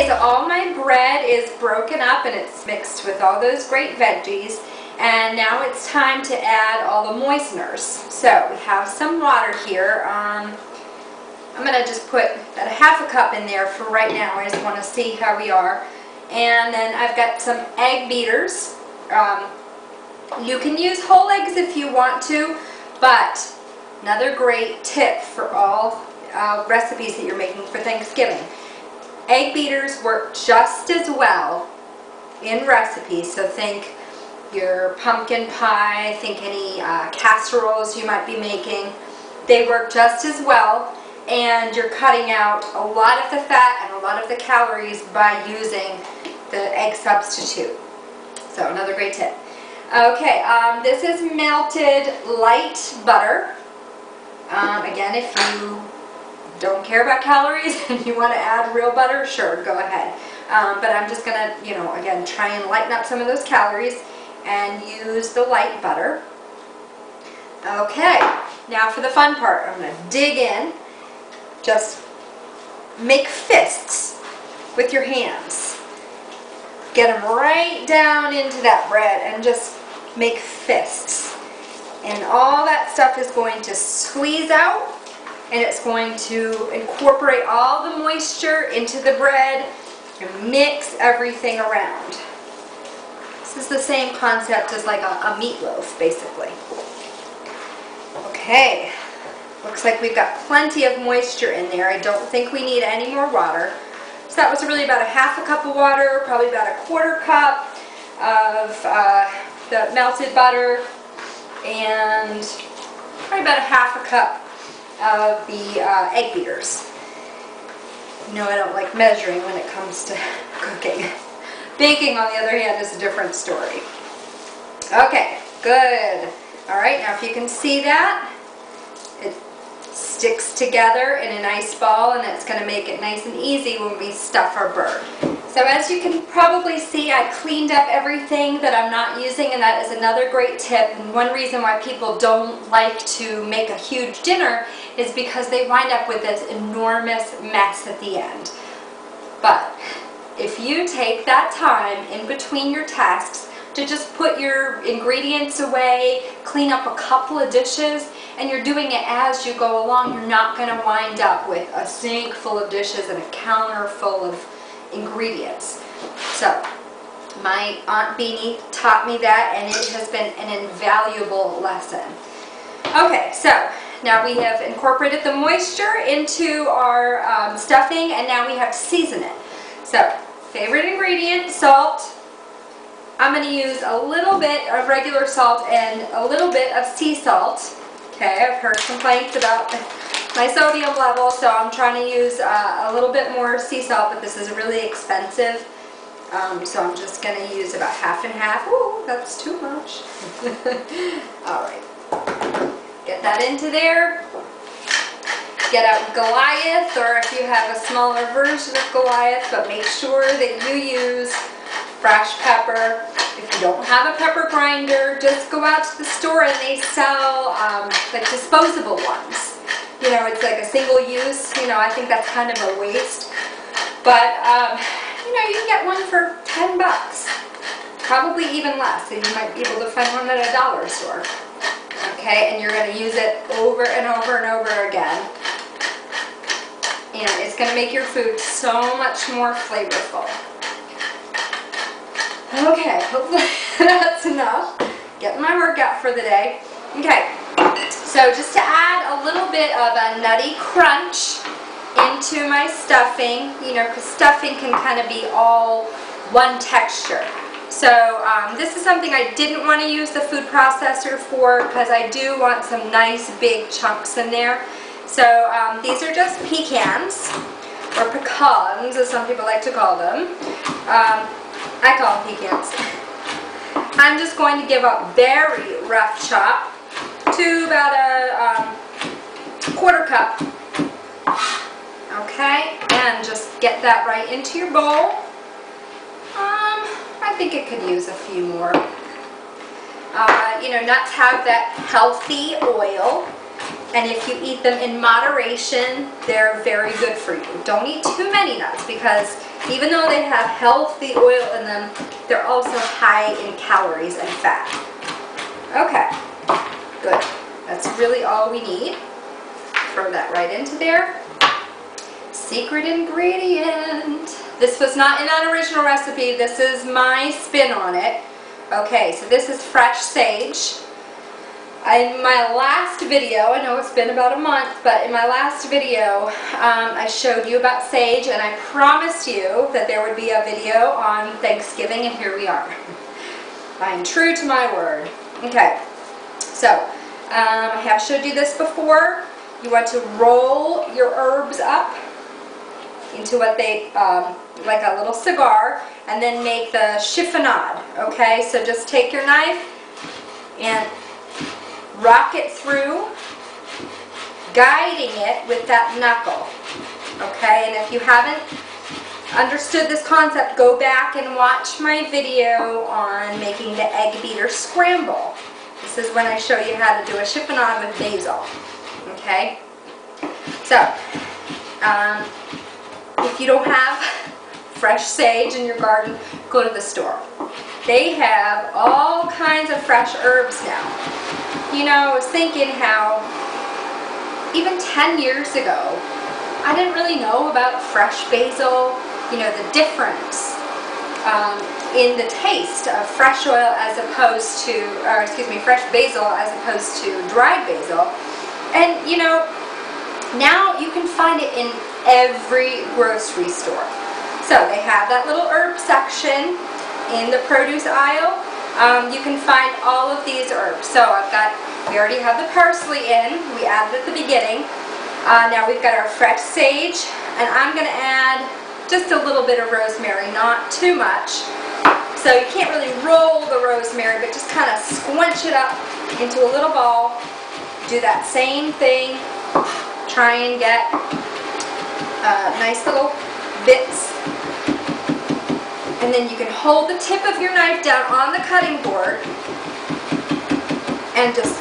Okay, so all my bread is broken up and it's mixed with all those great veggies. And now it's time to add all the moisteners. So we have some water here. I'm going to just put about a half a cup in there for right now. I just want to see how we are. And then I've got some egg beaters. You can use whole eggs if you want to, but another great tip for all recipes that you're making for Thanksgiving. Egg beaters work just as well in recipes, so think your pumpkin pie, think any casseroles you might be making. They work just as well, and you're cutting out a lot of the fat and a lot of the calories by using the egg substitute. So another great tip. Okay, this is melted light butter. Again, if you don't care about calories and you want to add real butter, sure, go ahead. But I'm just going to, again, try and lighten up some of those calories and use the light butter. Okay, now for the fun part. I'm going to dig in. Just make fists with your hands. Get them right down into that bread and just make fists. And all that stuff is going to squeeze out, and it's going to incorporate all the moisture into the bread and mix everything around. This is the same concept as like a meatloaf, basically. Okay, looks like we've got plenty of moisture in there. I don't think we need any more water. So that was really about a half a cup of water, probably about a quarter cup of the melted butter, and probably about a half a cup of the egg beaters. I don't like measuring when it comes to cooking. Baking, on the other hand, is a different story. Okay, good. All right, now if you can see that, it sticks together in a nice ball, and it's going to make it nice and easy when we stuff our bird. So as you can probably see, I cleaned up everything that I'm not using, and that is another great tip. And one reason why people don't like to make a huge dinner is because they wind up with this enormous mess at the end. But if you take that time in between your tasks to just put your ingredients away, clean up a couple of dishes, and you're doing it as you go along, you're not going to wind up with a sink full of dishes and a counter full of ingredients. So my Aunt Beanie taught me that, and it has been an invaluable lesson. Okay, so now we have incorporated the moisture into our stuffing, and now we have to season it. So favorite ingredient, salt. I'm going to use a little bit of regular salt and a little bit of sea salt. Okay, I've heard complaints about my sodium level, so I'm trying to use a little bit more sea salt, but this is really expensive. So I'm just going to use about half and half. Ooh, that's too much. Alright, get that into there. Get out Goliath, or if you have a smaller version of Goliath, but make sure that you use fresh pepper. If you don't have a pepper grinder, just go out to the store and they sell like disposable ones. It's like a single use. I think that's kind of a waste. But, you can get one for 10 bucks. Probably even less, and you might be able to find one at a dollar store. Okay, and you're going to use it over and over and over again. And it's going to make your food so much more flavorful. Okay, hopefully that's enough. Getting my workout for the day. Okay, so just to add a little bit of a nutty crunch into my stuffing, because stuffing can kind of be all one texture. So this is something I didn't want to use the food processor for, because I do want some nice big chunks in there. So these are just pecans, or pecans as some people like to call them. I call them pecans. I'm just going to give a very rough chop to about a quarter cup. Okay, and just get that right into your bowl. I think it could use a few more. Nuts have that healthy oil, and if you eat them in moderation, they're very good for you. Don't eat too many nuts, because Even though they have healthy oil in them, they're also high in calories and fat. Okay, good. That's really all we need. Throw that right into there. Secret ingredient. This was not in that original recipe. This is my spin on it. Okay, so this is fresh sage. In my last video, I know it's been about a month, but in my last video, I showed you about sage, and I promised you that there would be a video on Thanksgiving, and here we are. I am true to my word. Okay, so I have showed you this before. You want to roll your herbs up into what they, like a little cigar, and then make the chiffonade, okay? So just take your knife and rock it through, guiding it with that knuckle, okay? And if you haven't understood this concept, go back and watch my video on making the egg beater scramble. This is when I show you how to do a chiffonade with basil, okay? So, if you don't have fresh sage in your garden, go to the store. They have all kinds of fresh herbs now. You know, I was thinking how even 10 years ago, I didn't really know about fresh basil, you know, the difference in the taste of fresh oil as opposed to, or excuse me, fresh basil as opposed to dried basil. And, you know, now you can find it in every grocery store. So they have that little herb section in the produce aisle. You can find all of these herbs. So we already have the parsley in. We added at the beginning. Now we've got our fresh sage, and I'm going to add just a little bit of rosemary, not too much. So you can't really roll the rosemary, but just kind of squinch it up into a little ball. Do that same thing. Try and get nice little bits. And then you can hold the tip of your knife down on the cutting board and just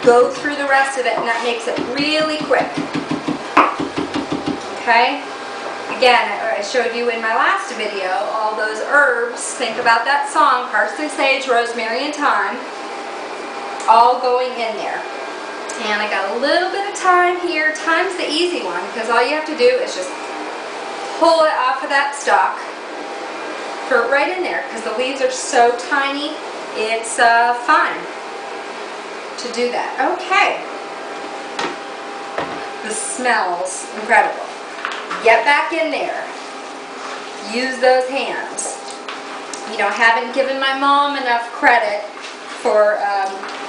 go through the rest of it, and that makes it really quick. Okay? Again, I showed you in my last video all those herbs. Think about that song, parsley, sage, rosemary, and thyme, all going in there. And I got a little bit of thyme here. Thyme's the easy one because all you have to do is just pull it off of that stalk. Throw it right in there because the leaves are so tiny, it's fine to do that. Okay. The smells incredible. Get back in there. Use those hands. You know, I haven't given my mom enough credit for,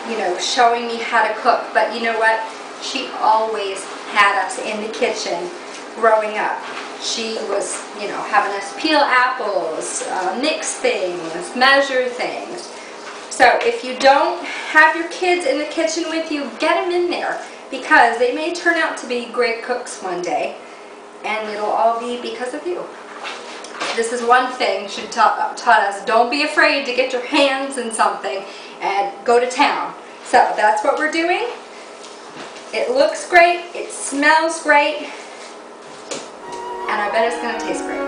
you know, showing me how to cook, but you know what? She always had us in the kitchen growing up. She was, you know, having us peel apples, mix things, measure things. So if you don't have your kids in the kitchen with you, get them in there because they may turn out to be great cooks one day, and it'll all be because of you. This is one thing she taught us. Don't be afraid to get your hands in something and go to town. So that's what we're doing. It looks great. It smells great. And I bet it's going to taste great.